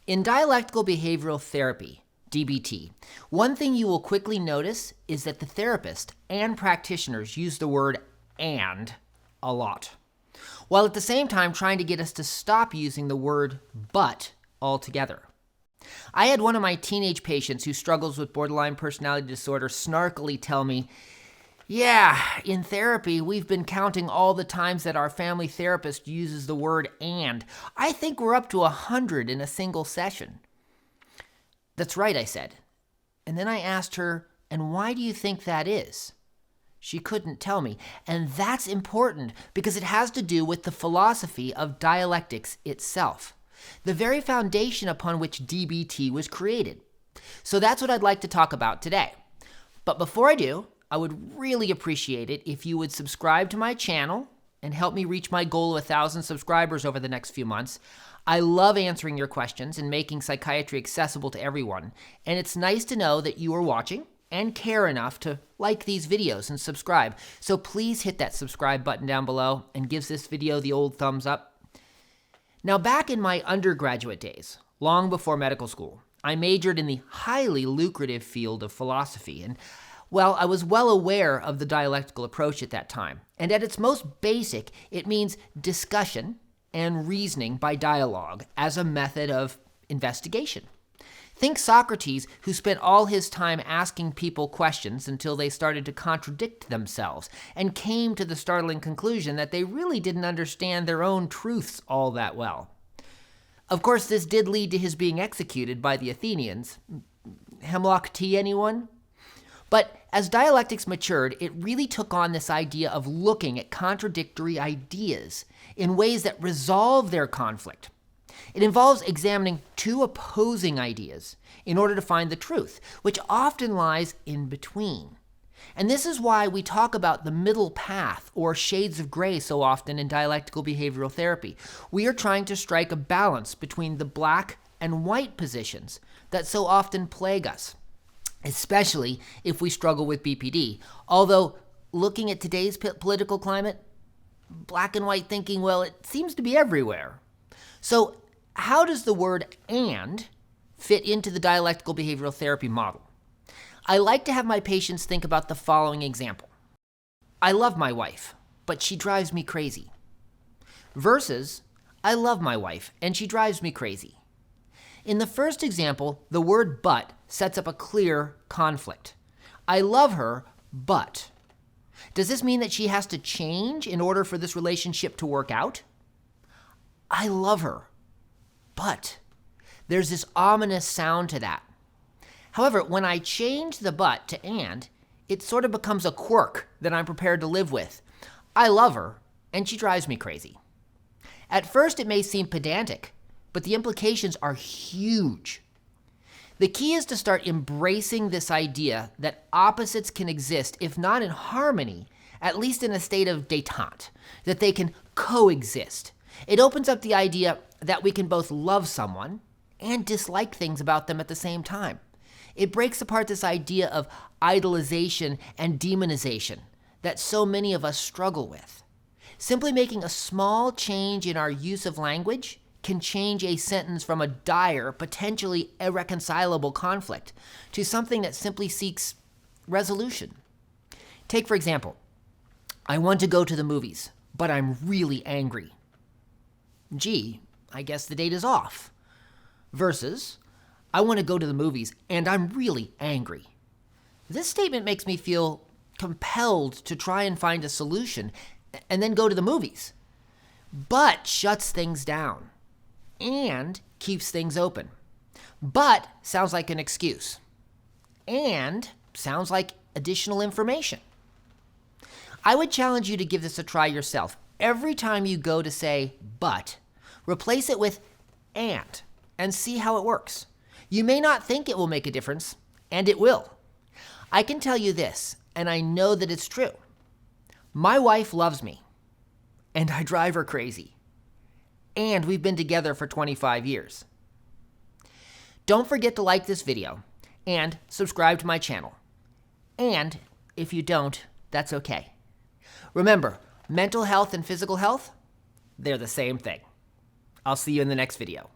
In dialectical behavioral therapy, DBT, one thing you will quickly notice is that the therapist and practitioners use the word "and" a lot, while at the same time trying to get us to stop using the word "but" altogether. I had one of my teenage patients who struggles with borderline personality disorder snarkily tell me, "Yeah, in therapy, we've been counting all the times that our family therapist uses the word "and." I think we're up to 100 in a single session." "That's right," I said. And then I asked her, "And why do you think that is?" She couldn't tell me. And that's important because it has to do with the philosophy of dialectics itself, the very foundation upon which DBT was created. So that's what I'd like to talk about today. But before I do, I would really appreciate it if you would subscribe to my channel and help me reach my goal of 1,000 subscribers over the next few months. I love answering your questions and making psychiatry accessible to everyone, and it's nice to know that you are watching and care enough to like these videos and subscribe. So please hit that subscribe button down below and give this video the old thumbs up. Now, back in my undergraduate days, long before medical school, I majored in the highly lucrative field of philosophy, and well, I was well aware of the dialectical approach at that time. And at its most basic, it means discussion and reasoning by dialogue as a method of investigation. Think Socrates, who spent all his time asking people questions until they started to contradict themselves and came to the startling conclusion that they really didn't understand their own truths all that well. Of course, this did lead to his being executed by the Athenians. Hemlock tea, anyone? But as dialectics matured, it really took on this idea of looking at contradictory ideas in ways that resolve their conflict. It involves examining two opposing ideas in order to find the truth, which often lies in between. And this is why we talk about the middle path or shades of gray so often in dialectical behavioral therapy. We are trying to strike a balance between the black and white positions that so often plague us, especially if we struggle with BPD. Although, looking at today's political climate, black and white thinking, well, it seems to be everywhere. So how does the word "and" fit into the dialectical behavioral therapy model? I like to have my patients think about the following example. I love my wife, but she drives me crazy. Versus, I love my wife, and she drives me crazy. In the first example, the word "but" sets up a clear conflict. I love her, but. Does this mean that she has to change in order for this relationship to work out? I love her, but. There's this ominous sound to that. However, when I change the "but" to "and," it sort of becomes a quirk that I'm prepared to live with. I love her, and she drives me crazy. At first, it may seem pedantic, but the implications are huge. The key is to start embracing this idea that opposites can exist, if not in harmony, at least in a state of détente, that they can coexist. It opens up the idea that we can both love someone and dislike things about them at the same time. It breaks apart this idea of idolization and demonization that so many of us struggle with. Simply making a small change in our use of language can change a sentence from a dire, potentially irreconcilable conflict to something that simply seeks resolution. Take, for example, I want to go to the movies, but I'm really angry. Gee, I guess the date is off. Versus, I want to go to the movies, and I'm really angry. This statement makes me feel compelled to try and find a solution and then go to the movies, but shuts things down and keeps things open. But sounds like an excuse, and sounds like additional information. I would challenge you to give this a try yourself. Every time you go to say "but," replace it with and see how it works. You may not think it will make a difference, and it will. I can tell you this, and I know that it's true. My wife loves me, and I drive her crazy. And we've been together for 25 years. Don't forget to like this video and subscribe to my channel. And if you don't, that's okay. Remember, mental health and physical health, they're the same thing. I'll see you in the next video.